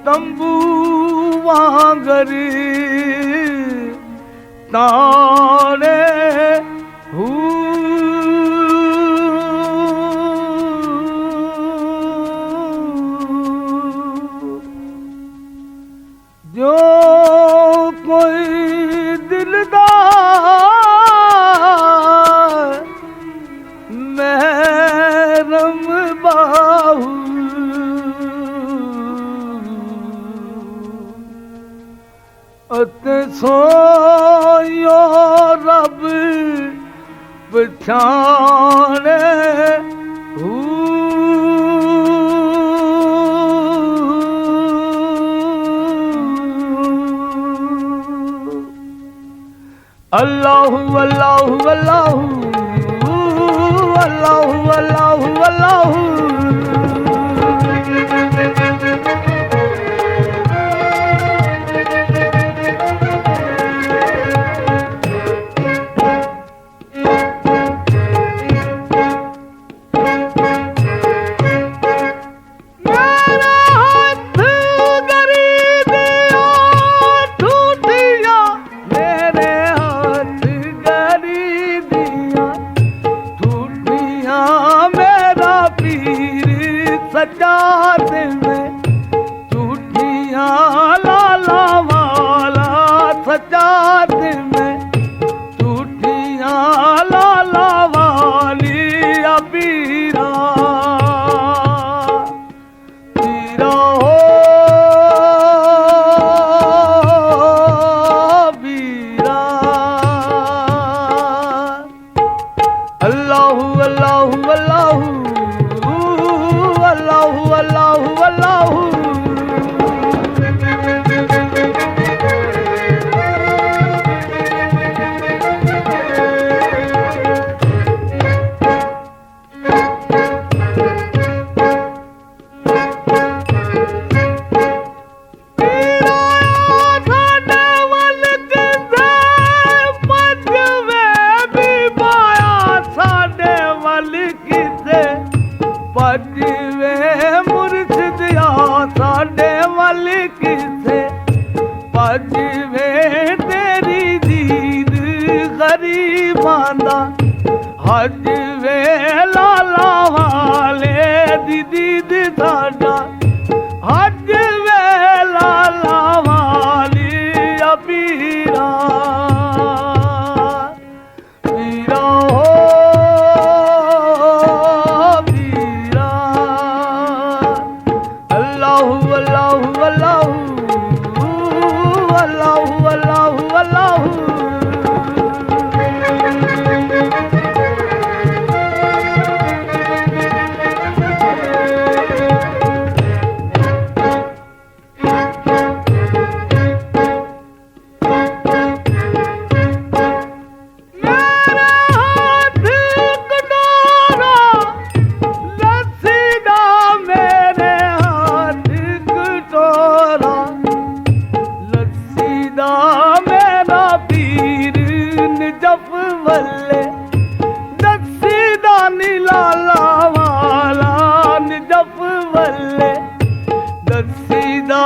तंबू वांगरी तारे जो कोई दिलदार महरम बाहू अते सोयो रब पछाणे अल्लाहु अल्लाहु अल्लाहु अल्लाहु अल्लाहु अल्लाहु सजाद में झूठियां लाला वाला सजाद में झूठियां लाला वाली अबीरा पीरा हो बीरा अल्लाहु अल्लाहु अल्लाहु अल्लाहु अल्लाहु अल्लाहु भजवे मुर्शिदिया साडे वल किथे भजवे तेरी दीद गरीबां दा हजवे लाला वाले दी दीद साडा हजवे लाला वाली अबीरा पीरा हो अल्लाहु अल्लाहु अल्लाहु अल्लाहु अल्लाहु वल्ले दसीदा नीलाला वाला निजफ वल्ले दसीदा